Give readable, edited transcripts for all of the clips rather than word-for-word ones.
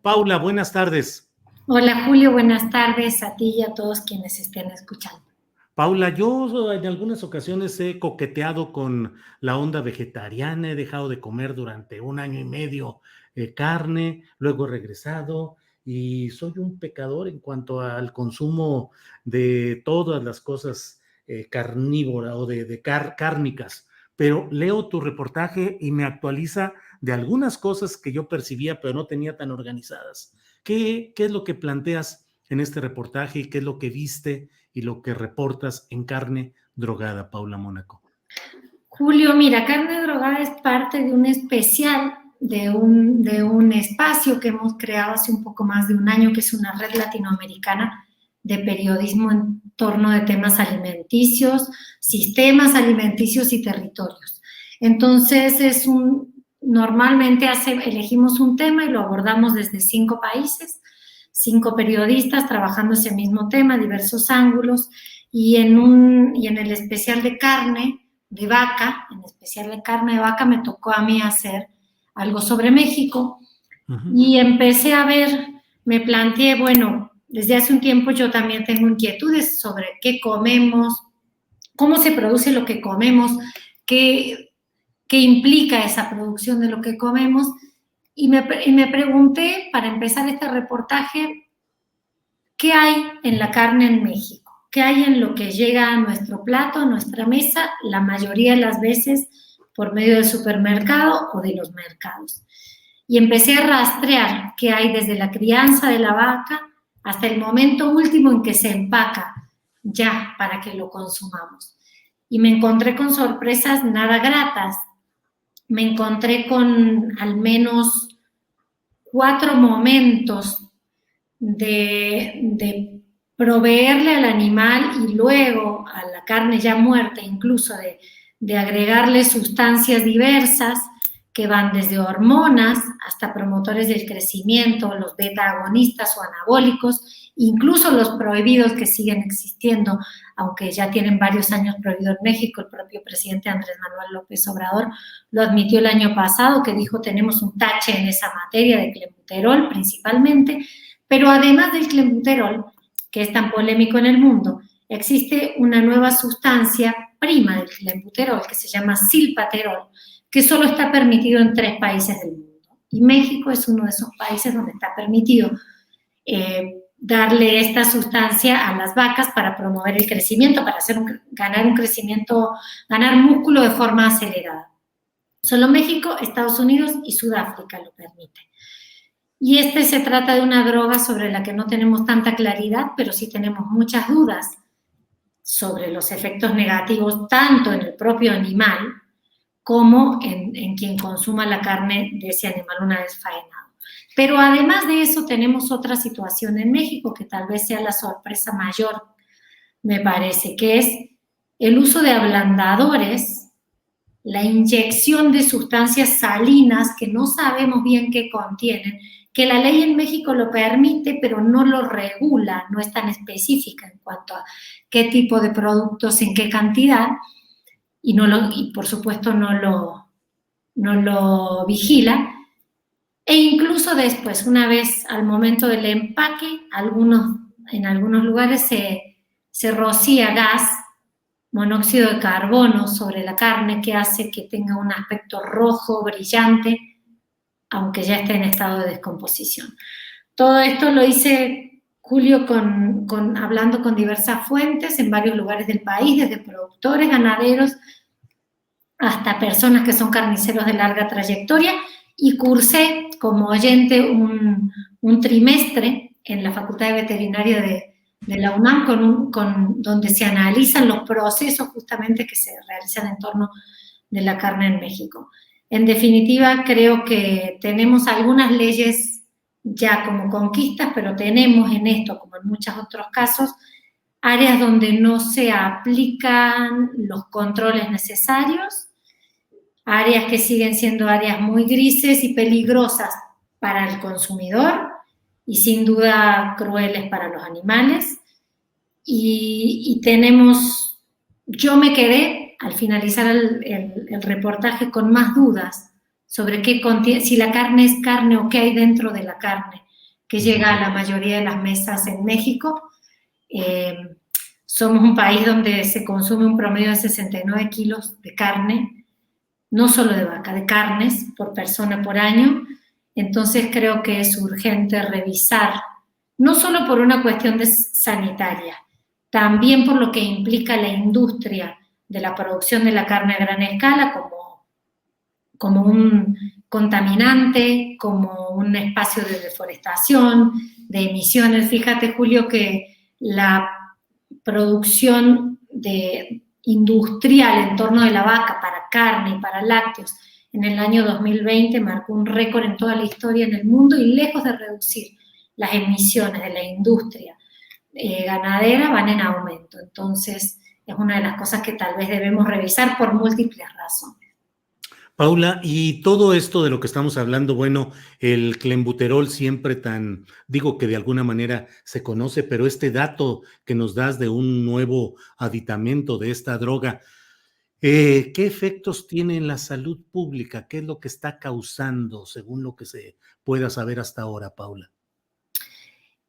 Paula, buenas tardes. Hola Julio, buenas tardes a ti y a todos quienes estén escuchando. Paula, yo en algunas ocasiones he coqueteado con la onda vegetariana, he dejado de comer durante un año y medio carne, luego he regresado y soy un pecador en cuanto al consumo de todas las cosas carnívoras o cárnicas, pero leo tu reportaje y me actualiza de algunas cosas que yo percibía pero no tenía tan organizadas. ¿Qué es lo que planteas en este reportaje y qué es lo que viste y lo que reportas en Carne Drogada, Paula Mónaco? Julio, mira, Carne Drogada es parte de un especial, de un espacio que hemos creado hace un poco más de un año, que es una red latinoamericana de periodismo en torno de temas alimenticios, sistemas alimenticios y territorios. Entonces, normalmente elegimos un tema y lo abordamos desde 5 países, 5 periodistas trabajando ese mismo tema, diversos ángulos, y en el especial de carne de vaca, en especial de carne de vaca, me tocó a mí hacer algo sobre México. Y empecé a ver, me planteé, bueno, desde hace un tiempo yo también tengo inquietudes sobre qué comemos, cómo se produce lo que comemos, qué implica esa producción de lo que comemos. Y me pregunté, para empezar este reportaje, ¿qué hay en la carne en México? ¿Qué hay en lo que llega a nuestro plato, a nuestra mesa, la mayoría de las veces por medio del supermercado o de los mercados? Y empecé a rastrear qué hay desde la crianza de la vaca hasta el momento último en que se empaca ya para que lo consumamos. Y me encontré con sorpresas nada gratas. Me encontré con al menos 4 momentos de proveerle al animal y luego a la carne ya muerta, incluso de agregarle sustancias diversas que van desde hormonas hasta promotores del crecimiento, los beta-agonistas o anabólicos, incluso los prohibidos que siguen existiendo, aunque ya tienen varios años prohibido en México. El propio presidente Andrés Manuel López Obrador lo admitió el año pasado, que dijo tenemos un tache en esa materia de clenbuterol principalmente. Pero además del clenbuterol, que es tan polémico en el mundo, existe una nueva sustancia prima del clenbuterol que se llama silpaterol, que solo está permitido en 3 países del mundo. Y México es uno de esos países donde está permitido darle esta sustancia a las vacas para promover el crecimiento, para ganar un crecimiento, ganar músculo de forma acelerada. Solo México, Estados Unidos y Sudáfrica lo permiten. Y se trata de una droga sobre la que no tenemos tanta claridad, pero sí tenemos muchas dudas sobre los efectos negativos tanto en el propio animal como en quien consuma la carne de ese animal una vez faenado. Pero además de eso tenemos otra situación en México que tal vez sea la sorpresa mayor, me parece, que es el uso de ablandadores, la inyección de sustancias salinas que no sabemos bien qué contienen, que la ley en México lo permite, pero no lo regula, no es tan específica en cuanto a qué tipo de productos, en qué cantidad, y por supuesto no lo vigila. E incluso después, una vez al momento del empaque, en algunos lugares se rocía gas, monóxido de carbono sobre la carne, que hace que tenga un aspecto rojo, brillante, aunque ya esté en estado de descomposición. Todo esto lo hice, Julio, hablando con diversas fuentes en varios lugares del país, desde productores, ganaderos, hasta personas que son carniceros de larga trayectoria, y cursé como oyente un trimestre en la Facultad de Veterinaria de la UNAM, donde se analizan los procesos justamente que se realizan en torno de la carne en México. En definitiva, creo que tenemos algunas leyes ya como conquistas, pero tenemos en esto, como en muchos otros casos, áreas donde no se aplican los controles necesarios, áreas que siguen siendo áreas muy grises y peligrosas para el consumidor y sin duda crueles para los animales. Y yo me quedé al finalizar el reportaje con más dudas sobre qué contiene, si la carne es carne o qué hay dentro de la carne, que llega a la mayoría de las mesas en México. Somos un país donde se consume un promedio de 69 kilos de carne, no solo de vaca, de carnes por persona por año. Entonces creo que es urgente revisar, no solo por una cuestión sanitaria, también por lo que implica la industria de la producción de la carne a gran escala como un contaminante, como un espacio de deforestación, de emisiones. Fíjate, Julio, que la producción industrial en torno de la vaca para carne y para lácteos en el año 2020 marcó un récord en toda la historia en el mundo, y lejos de reducir las emisiones de la industria ganadera, van en aumento. Entonces, es una de las cosas que tal vez debemos revisar por múltiples razones. Paula, y todo esto de lo que estamos hablando, bueno, el clenbuterol siempre digo que de alguna manera se conoce, pero este dato que nos das de un nuevo aditamento de esta droga, ¿qué efectos tiene en la salud pública? ¿Qué es lo que está causando, según lo que se pueda saber hasta ahora, Paula?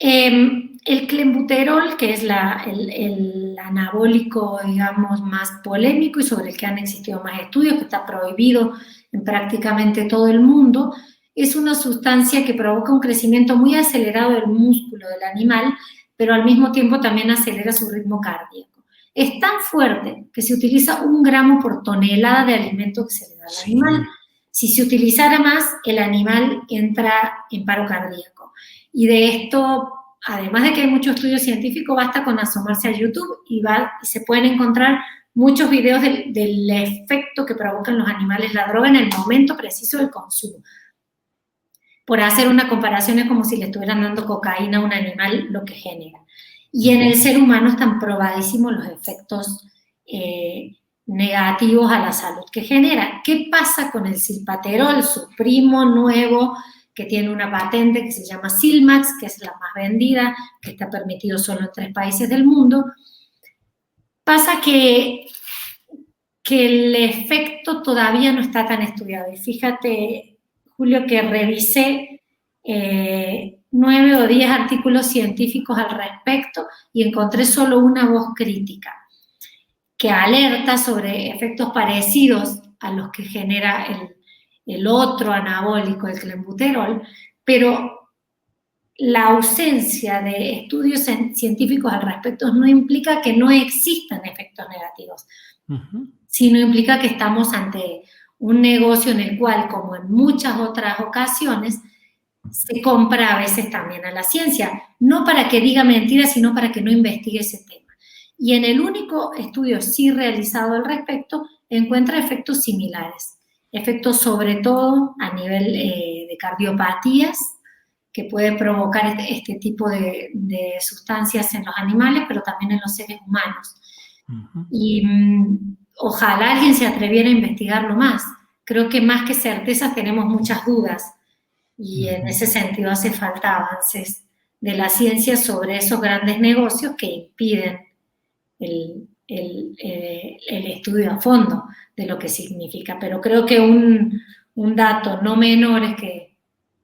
El clenbuterol, que es el anabólico, digamos, más polémico y sobre el que han existido más estudios, que está prohibido en prácticamente todo el mundo, es una sustancia que provoca un crecimiento muy acelerado del músculo del animal, pero al mismo tiempo también acelera su ritmo cardíaco. Es tan fuerte que se utiliza 1 gramo por tonelada de alimento que se le da al animal. Si se utilizara más, el animal entra en paro cardíaco. Y de esto, además de que hay mucho estudio científico, basta con asomarse a YouTube y se pueden encontrar muchos videos del efecto que provocan los animales la droga en el momento preciso del consumo. Por hacer una comparación, es como si le estuvieran dando cocaína a un animal, lo que genera. Y en el ser humano están probadísimos los efectos negativos a la salud que genera. ¿Qué pasa con el silpaterol, su primo nuevo, que tiene una patente que se llama Silmax, que es la más vendida, que está permitido solo en 3 países del mundo? Pasa que el efecto todavía no está tan estudiado. Y fíjate, Julio, que revisé 9 o 10 artículos científicos al respecto y encontré solo una voz crítica que alerta sobre efectos parecidos a los que genera el otro anabólico, el clenbuterol, pero la ausencia de estudios científicos al respecto no implica que no existan efectos negativos, sino implica que estamos ante un negocio en el cual, como en muchas otras ocasiones, se compra a veces también a la ciencia, no para que diga mentiras, sino para que no investigue ese tema. Y en el único estudio sí realizado al respecto, encuentra efectos similares. Efectos sobre todo a nivel de cardiopatías, que puede provocar este tipo de sustancias en los animales, pero también en los seres humanos. Y ojalá alguien se atreviera a investigarlo más. Creo que más que certezas tenemos muchas dudas, y en ese sentido hace falta avances de la ciencia sobre esos grandes negocios que impiden el estudio a fondo de lo que significa. Pero creo que un dato no menor es que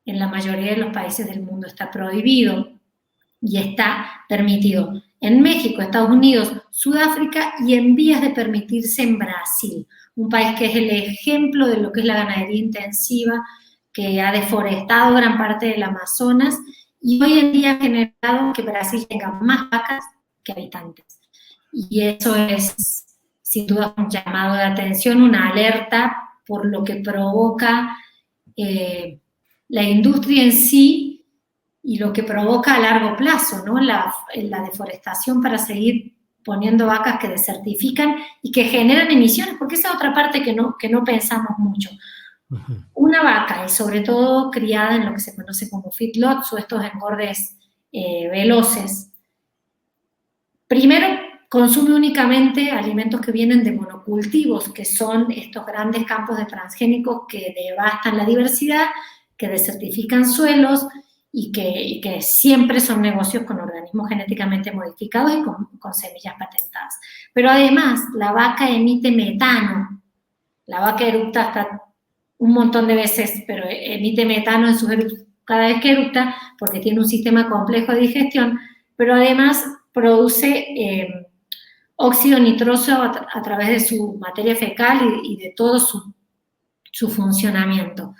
en la mayoría de los países del mundo está prohibido y está permitido en México, Estados Unidos, Sudáfrica, y en vías de permitirse en Brasil, un país que es el ejemplo de lo que es la ganadería intensiva, que ha deforestado gran parte del Amazonas y hoy en día ha generado que Brasil tenga más vacas que habitantes. Y eso es, sin duda, un llamado de atención, una alerta por lo que provoca la industria en sí y lo que provoca a largo plazo, ¿no? La deforestación para seguir poniendo vacas que desertifican y que generan emisiones, porque esa es otra parte que no pensamos mucho. Una vaca, y sobre todo criada en lo que se conoce como feedlots o estos engordes veloces, primero consume únicamente alimentos que vienen de monocultivos, que son estos grandes campos de transgénicos que devastan la diversidad, que desertifican suelos y que siempre son negocios con organismos genéticamente modificados y con semillas patentadas. Pero además, la vaca emite metano. La vaca eructa hasta un montón de veces, pero emite metano en sus cada vez que eructa, porque tiene un sistema complejo de digestión, pero además produce óxido nitroso a través de su materia fecal y de todo su funcionamiento.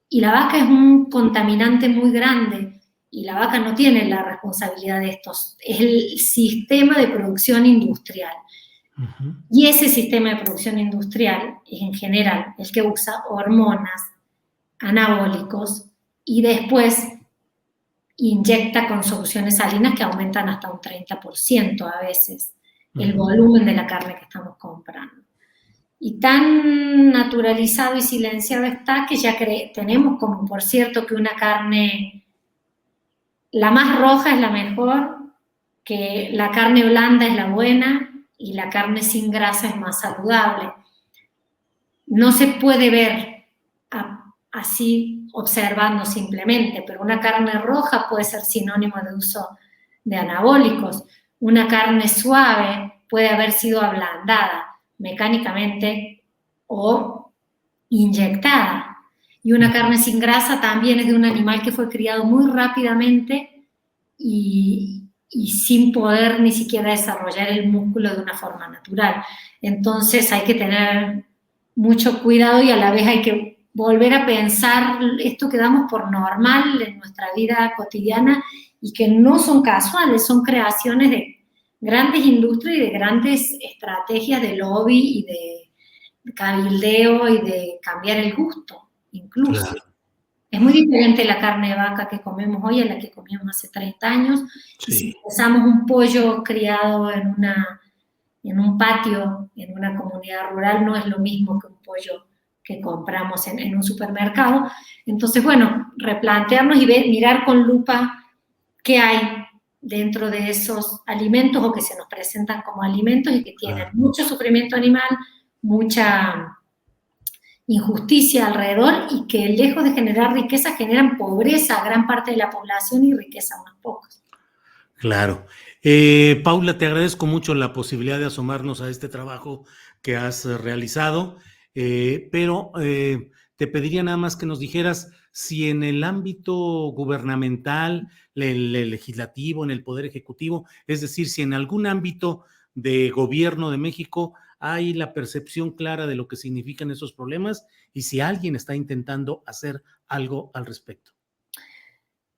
Y la vaca es un contaminante muy grande, y la vaca no tiene la responsabilidad de estos, es el sistema de producción industrial. Y ese sistema de producción industrial es en general el que usa hormonas, anabólicos, y después inyecta con soluciones salinas que aumentan hasta un 30% a veces el volumen de la carne que estamos comprando. Y tan naturalizado y silenciado está que ya tenemos como por cierto que una carne, la más roja es la mejor, que la carne blanda es la buena y la carne sin grasa es más saludable. No se puede ver así observando simplemente, pero una carne roja puede ser sinónimo de uso de anabólicos. Una carne suave puede haber sido ablandada mecánicamente o inyectada. Y una carne sin grasa también es de un animal que fue criado muy rápidamente y sin poder ni siquiera desarrollar el músculo de una forma natural. Entonces hay que tener mucho cuidado y a la vez hay que volver a pensar esto que damos por normal en nuestra vida cotidiana y que no son casuales, son creaciones de grandes industrias y de grandes estrategias de lobby y de cabildeo y de cambiar el gusto, incluso. Claro. Es muy diferente la carne de vaca que comemos hoy a la que comíamos hace 30 años. Sí. Y si pensamos un pollo criado en un patio, en una comunidad rural, no es lo mismo que un pollo que compramos en un supermercado. Entonces, bueno, replantearnos y mirar con lupa qué hay dentro de esos alimentos o que se nos presentan como alimentos y que tienen mucho sufrimiento animal, mucha injusticia alrededor y que lejos de generar riqueza generan pobreza a gran parte de la población y riqueza a unos pocos. Claro. Paula, te agradezco mucho la posibilidad de asomarnos a este trabajo que has realizado, pero te pediría nada más que nos dijeras si en el ámbito gubernamental, el legislativo, en el Poder Ejecutivo, es decir, si en algún ámbito de gobierno de México hay la percepción clara de lo que significan esos problemas y si alguien está intentando hacer algo al respecto.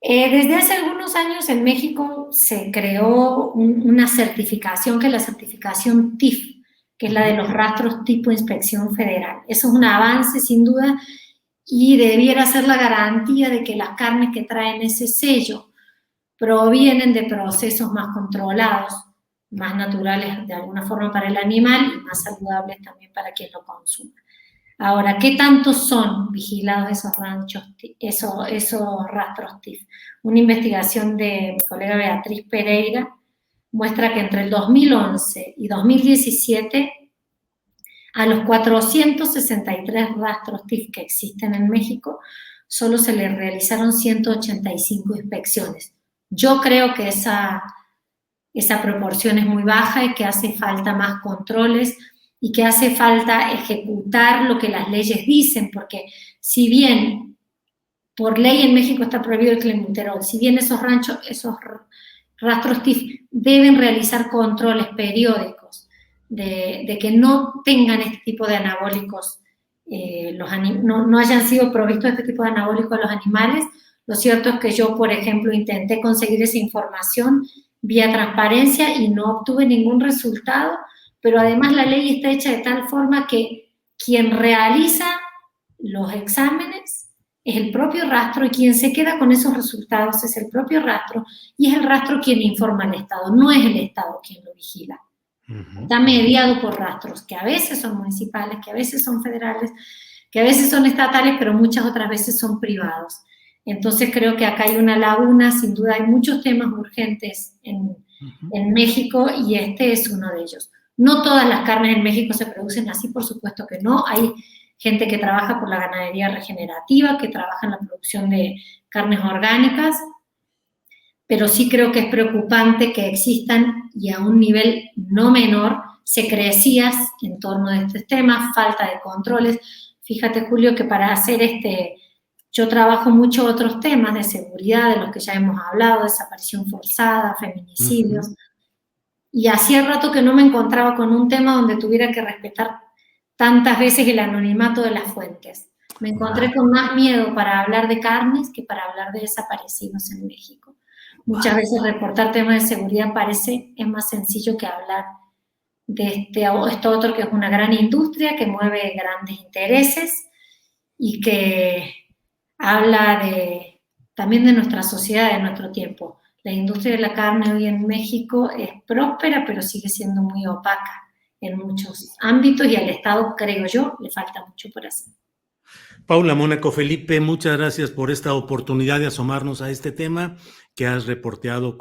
Desde hace algunos años en México se creó una certificación que es la certificación TIF, que es la de los rastros tipo inspección federal. Eso es un avance sin duda y debiera ser la garantía de que las carnes que traen ese sello provienen de procesos más controlados, más naturales de alguna forma para el animal y más saludables también para quien lo consume. Ahora, ¿qué tanto son vigilados esos rastros TIF? Una investigación de mi colega Beatriz Pereira muestra que entre el 2011 y 2017 a los 463 rastros TIF que existen en México solo se les realizaron 185 inspecciones. Yo creo que esa proporción es muy baja y que hace falta más controles y que hace falta ejecutar lo que las leyes dicen, porque si bien por ley en México está prohibido el clenbuterol, si bien esos rastros TIF deben realizar controles periódicos de que no tengan este tipo de anabólicos, no hayan sido provistos este tipo de anabólicos a los animales. Lo cierto es que yo, por ejemplo, intenté conseguir esa información vía transparencia y no obtuve ningún resultado, pero además la ley está hecha de tal forma que quien realiza los exámenes es el propio rastro y quien se queda con esos resultados es el propio rastro y es el rastro quien informa al Estado, no es el Estado quien lo vigila. Está mediado por rastros que a veces son municipales, que a veces son federales, que a veces son estatales, pero muchas otras veces son privados. Entonces creo que acá hay una laguna, sin duda hay muchos temas urgentes en México y este es uno de ellos. No todas las carnes en México se producen así, por supuesto que no. Hay gente que trabaja por la ganadería regenerativa, que trabaja en la producción de carnes orgánicas, pero sí creo que es preocupante que existan, y a un nivel no menor, secrecías en torno de estos temas, falta de controles. Fíjate, Julio, que para hacer Yo trabajo mucho otros temas de seguridad, de los que ya hemos hablado, desaparición forzada, feminicidios, y hacía rato que no me encontraba con un tema donde tuviera que respetar tantas veces el anonimato de las fuentes. Me encontré con más miedo para hablar de carnes que para hablar de desaparecidos en México. Muchas veces reportar temas de seguridad es más sencillo que hablar de esto otro, que es una gran industria que mueve grandes intereses y que habla también de nuestra sociedad, de nuestro tiempo. La industria de la carne hoy en México es próspera, pero sigue siendo muy opaca en muchos ámbitos, y al Estado, creo yo, le falta mucho por hacer. Paula Mónaco Felipe, muchas gracias por esta oportunidad de asomarnos a este tema que has reporteado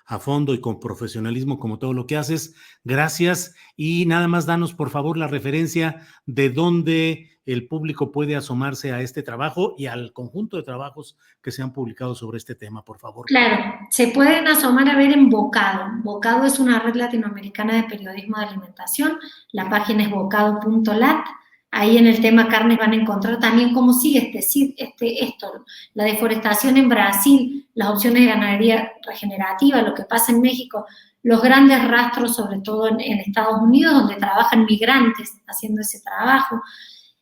a fondo y con profesionalismo, como todo lo que haces. Gracias. Y nada más danos, por favor, la referencia de dónde el público puede asomarse a este trabajo y al conjunto de trabajos que se han publicado sobre este tema, por favor. Claro, se pueden asomar a ver en Bocado. Bocado es una red latinoamericana de periodismo de alimentación. La página es bocado.lat. Ahí en el tema carnes van a encontrar también cómo sigue esto, la deforestación en Brasil, las opciones de ganadería regenerativa, lo que pasa en México, los grandes rastros, sobre todo en Estados Unidos, donde trabajan migrantes haciendo ese trabajo.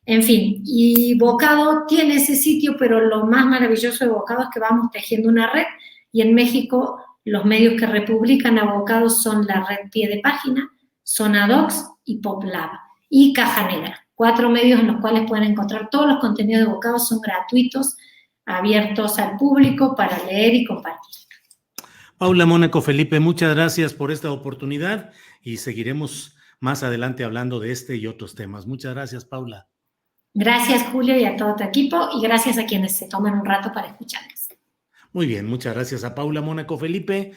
En fin, y Bocado tiene ese sitio, pero lo más maravilloso de Bocado es que vamos tejiendo una red, y en México los medios que republican a Bocado son la red Pie de Página, Zona Docs y PopLab, y Caja Negra. 4 medios en los cuales pueden encontrar todos los contenidos de Bocado, son gratuitos, abiertos al público para leer y compartir. Paula Mónaco Felipe, muchas gracias por esta oportunidad y seguiremos más adelante hablando de este y otros temas. Muchas gracias, Paula. Gracias, Julio, y a todo tu equipo, y gracias a quienes se toman un rato para escucharnos. Muy bien, muchas gracias a Paula Mónaco Felipe.